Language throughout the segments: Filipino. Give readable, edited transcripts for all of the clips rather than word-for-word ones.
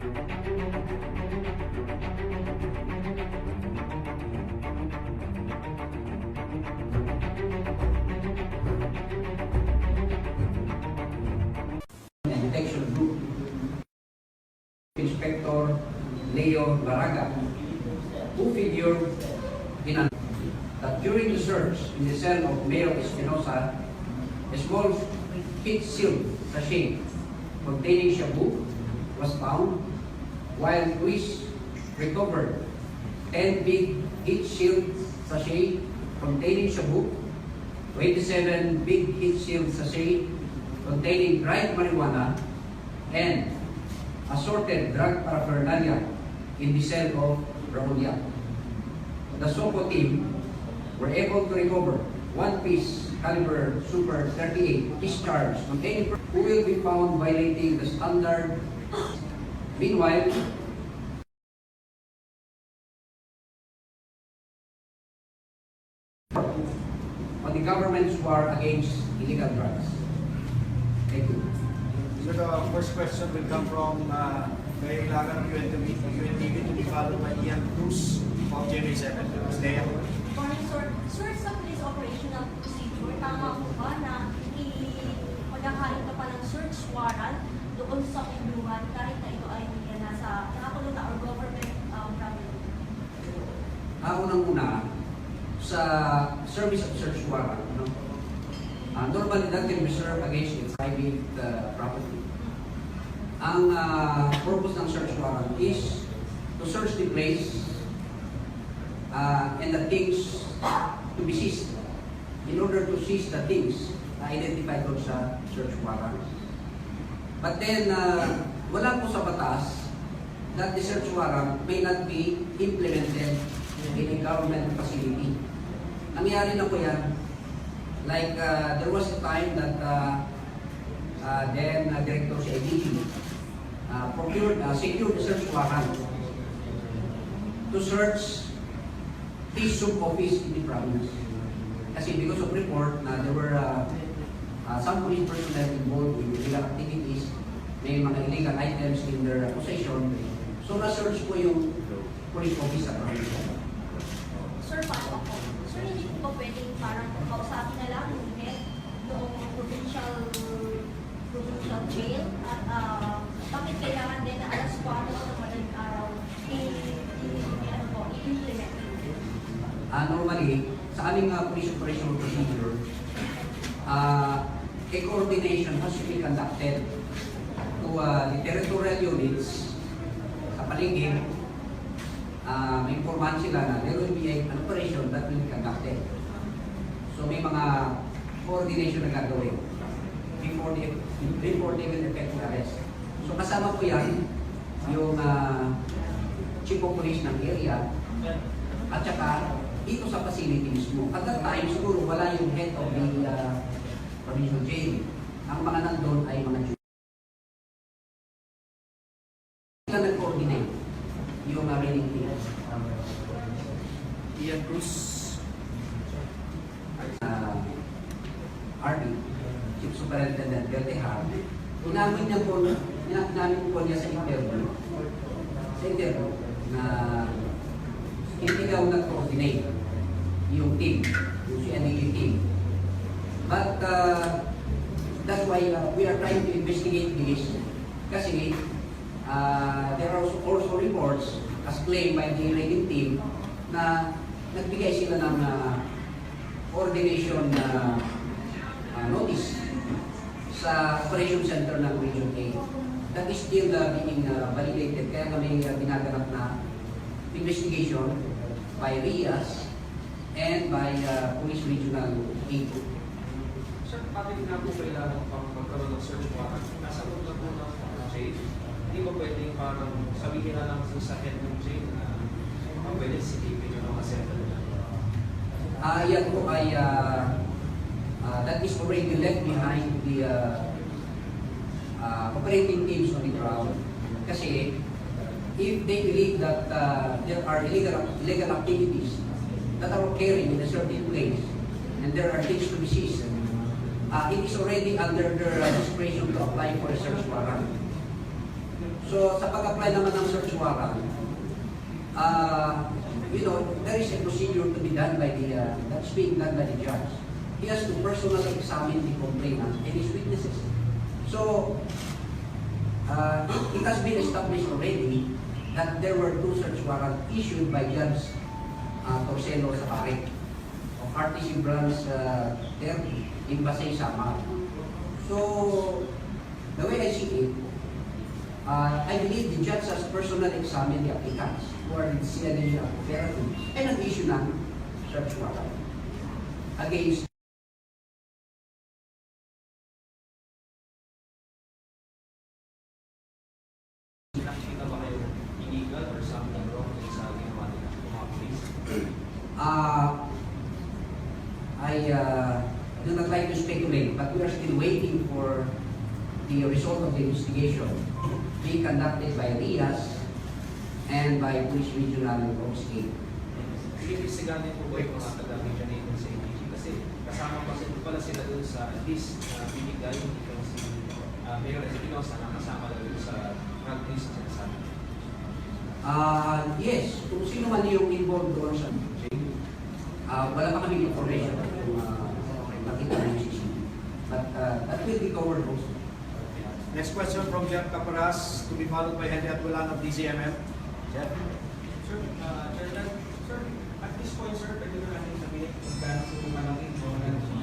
Detection Group, Inspector Leo Baraga, who figured in that during the search in the cell of Mayor Espinosa, a small heat shield sachet containing shabu was found, while police recovered 10 big heat shield sachet containing shabu, 27 big heat shield sachet containing dried marijuana, and assorted drug paraphernalia in the cell of Raul. The SOCO team were able to recover one piece caliber Super 38 discharge containing who will be found violating the standard. Meanwhile, on the government's war against illegal drugs. Thank you. So the first question will come from Mayor Ilagan, UNTV, to be followed by Ian Cruz of GMA7. Stay up. Morning, sir. Sir, sa police operational procedure, tama po ba na magkakaroon ka pa ng search warrant doon sa pinduan kahit na ito ay nasa nakakulong na or government property? Unang-una, sa service of search warrant, normally that can be served against its private property. Ang purpose ng search warrant is to search the place and the things to be seized. In order to seize the things na identified doon sa search warrant. But then, wala po sa batas that the search warrant may not be implemented in a government facility. Nangyari na po yan. Like, there was a time that then Director si IDG secured the search warrant to search his sub-office in the province. Kasi because of report na there were some police personnel involved in illegal activities, may mga illegal items in their possession. So na-search po yung police office sa province. Sir, paano ako? Sir, hindi po ba pwedeng parang kausapin na lang yung head noong provincial jail at bakit kailangan din na alas 4 sa madaling araw i-implement? Normally, sa aming police operational procedure, a coordination has to be conducted to the territorial units sa paligid. May informan sila na there will be an operation that will be conducted. So may mga coordination na gagawin before they will effect the arrest. So kasama po yan yung chief of police ng area at saka dito sa facility mismo. At that time, siguro wala yung head of the provincial jail. Ang mga nandun ay mga Jews. Sila nag-coordinate yung reading team. Ian Cruz. RD, Chief Superintendent Beltehar, inamin po niya sa interview na hindi daw nag-coordinate yung team, yung CNDG team. But that's why we are trying to investigate this kasi there are also reports as claimed by the raiding team na nagbigay sila ng coordination notice sa operation center ng Region A. That is still being validated. Kaya kami ginaganap na investigation by RIAS and by Police Regional 8. Sir, bakit nga po kailangan pang magkaroon ng search warrant? Nasa loob na po ng jail. Hindi ba pwedeng parang sabihin na lang sa head ng jail na pwede silipin yung mga settle na? Yan po ay that is already left behind the operating teams on the ground. Kasi if they believe that there are illegal activities that are occurring in a certain place and there are things to be seized, it is already under their discretion to apply for a search warrant. So, sa pag-apply naman ng search warrant, there is a procedure to be done by that's being done by the judge. He has to personally examine the complainant and his witnesses. So, it has been established already that there were 2 search warrants issued by Judge Torcelo Sapare of RTC Branch 30 in Pasay, Samar. So, the way I see it, I believe the judge has personally examined the applicants who are in CNA operatives and nag-issue ng search warrant against Nakikita ba kayo illegal or something wrong din sa ginawa nila mga police? I do not like to speculate, but we are still waiting for the result of the investigation being conducted by RIAS and by Police Regional Office 8. Pinipisigan din po ba yung mga taga-media natin sa APG? Kasi kasama pa pala sila dun sa at least binigay itong si Mayor Espinosa na kasama na dun sa drug case na sinasabi. Yes, kung sino man yung involved doon sa wala pa kami information kung nakita ng CCTV. But that will be covered also. Next question from Jeff Caparas, to be followed by Henry Atwalan of DZMM. Jeff? Sir, sir, at this point, sir, pwede ko natin sabihin kung gaano po malaki involvement si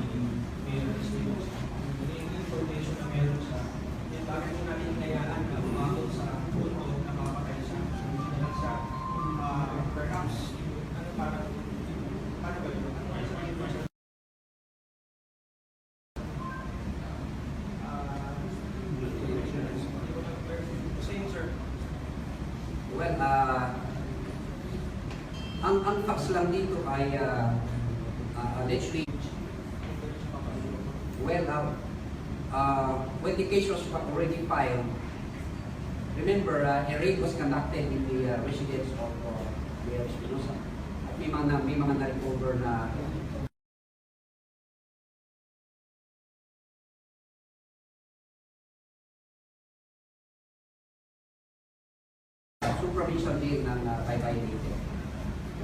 Mayor Espinosa. Yung information na meron siya, yung bakit po natin hinayaan na umabot sa punto na mapapatay siya. Hindi lang siya, perhaps, paano ba yun? Same, sir. Well, ang facts lang dito ay allegedly, when the case was already filed, remember, a raid was conducted in the residence of Mayor Espinosa. At may mga na-recover na supervision din ng violator.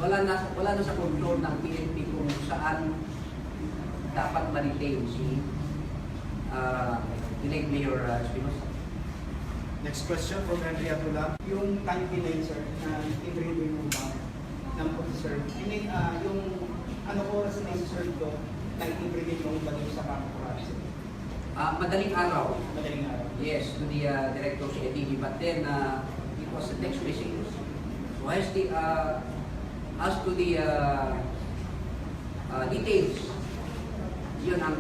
Wala na sa control ng PNP kung saan dapat ma-retain si elect Mayor Espinosa. Next question from Henry Atwalan. Yung time delay, sir, na interview mo ba ng officer, I mean, yung ano oras na i-serve ko, na interview mo ba sa pangkurasi? Madaling araw, Madaling araw. yes, to the director sa ATV, but then it was a text message. So as to the details, yun ang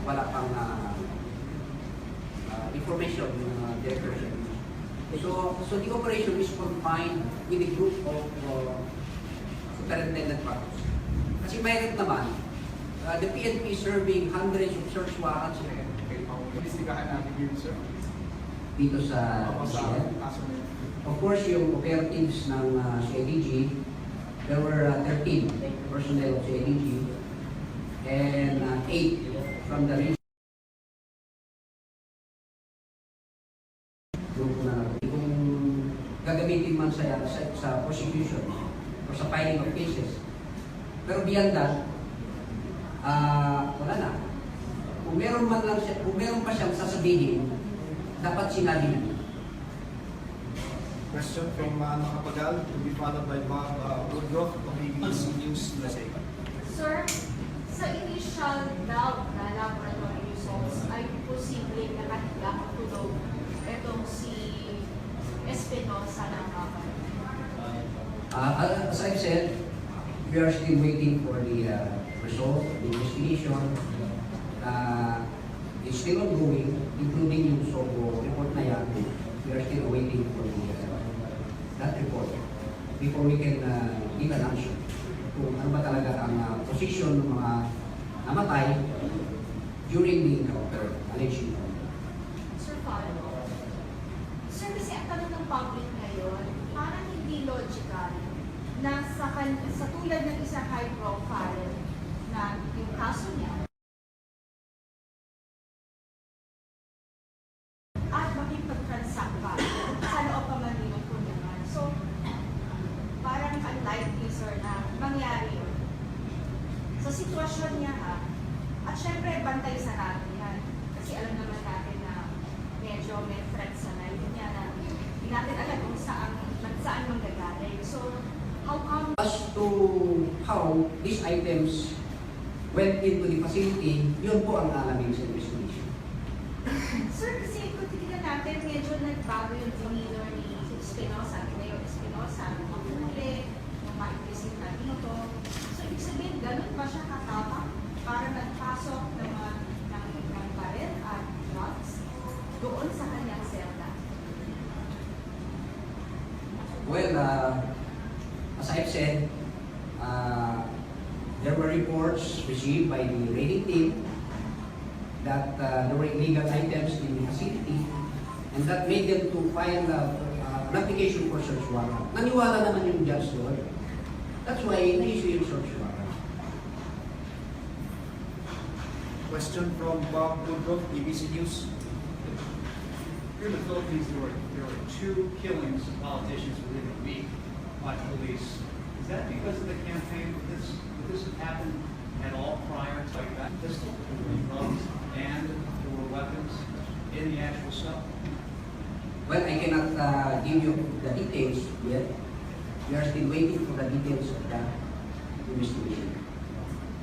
wala pang information ng director sa ATV. So the operation is confined with a group of superintendent parties. Kasi mayroon naman, the PNP serving hundreds of search warrants Investigahan natin yun, sir. dito sa Kaso na yun. Of course, yung operatives ng CIDG, there were 13 personnel of CIDG and 8 from the region. Grupo na kung gagamitin man sa prosecution or sa filing of cases. Pero beyond that, wala na. Kung meron pa siyang sasabihin, dapat sinabi na. Question from Nakapagal, to be followed by Bob Woodruff of ABC News USA. Sir, sa initial doubt na laboratory results ay posibleng nakahiga o tulog itong si Espinosa ng kapatid. As I've said, we are still waiting for the result of the investigation. It's still ongoing, including yung SOCO report na yan. We are still waiting for that report before we can give an answer kung ano ba talaga ang position ng mga namatay during the encounter, alleged encounter. Sir, follow. Sir, kasi ang tanong ng public ngayon, parang hindi logical na sa tulad ng isang high profile na yung kaso niya, at makipag-transact ka sa sitwasyon niya ha, at syempre bantay sa natin yan. Kasi alam naman natin na medyo may threat sa life niya na hindi natin alam kung saan manggagaling. So, how come As to how these items went into the facility, yun po ang alamin sa investigation. Sir, kasi kung titignan natin, medyo nagbago yung demeanor ni Espinosa, ni Mayor Espinosa, nung mahuli, nung maimbisita dito. So, ibig sabihin, ganun ba siya katapang para nagpasok ng baril at drugs doon sa kanyang selda? Well, as I've said, there were reports received by the raiding team that there were illegal items in the facility and that made them to file an application for search warrant. Naniwala naman yung judge doon. That's why in-issue yung search warrant. Question from Bob Woodruff, ABC News. Here in the Philippines, there were 2 killings of politicians within a week by police. Is that because of the campaign? Would this have happened at all prior to like that pistol, drugs, and there were weapons in the actual stuff? Well, I cannot give you the details yet. We are still waiting for the details of the investigation.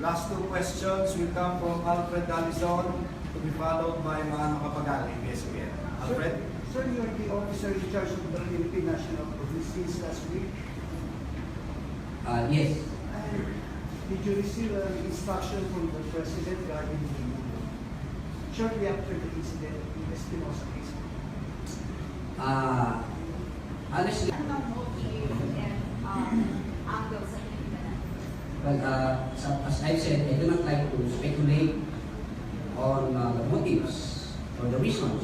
Last 2 questions will come from Alfred Dalizon, to be followed by Manang Kapagal, ABS-CBN. Alfred? Sir, you are the officer in charge of the Philippine National Police since last week. Yes. And did you receive an instruction from the President regarding the shortly after the incident in Espinosa case? Honestly, Ano ang motive and angle sa pinagdanan? well, as I've said, I do not like to speculate on the motives or the reasons.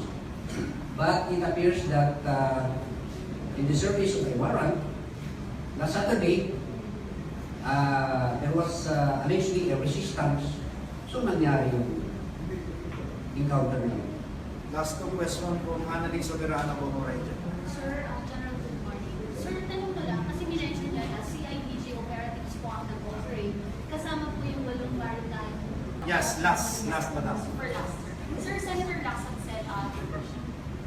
But it appears that in the service of a warrant, last Saturday, there was allegedly a resistance. So nangyari yung encounter na yun. Last 2 questions from Annalise Soberano, Bongoray. Sir, General, good morning. Sir, tanong ko lang, kasi minention niya na CIDG operatives po ang nag-operate. Kasama po yung 8 maritime. Yes, last, madam. For last. Sir, Senator Lacson said,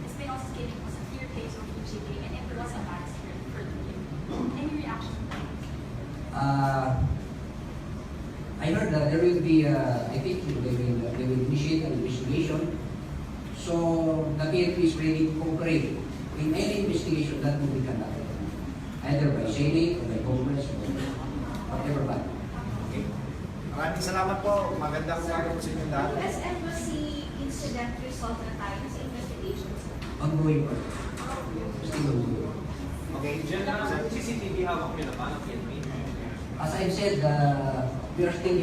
Espinosa's killing was a clear case of fugitive and it was a massacre for the year. Any reaction to that? I heard that there will be, I think they will initiate an investigation. So the PNP is ready to cooperate in any investigation that will be conducted, either by Senate or by Congress or whatever body. Okay. Maraming salamat po. Magandang umaga po sa inyo lahat. US Embassy incident result na tayo sa investigations. Ongoing pa. Still ongoing. Okay. General, CCTV hawak nila pa ng PNP? As I've said, we are still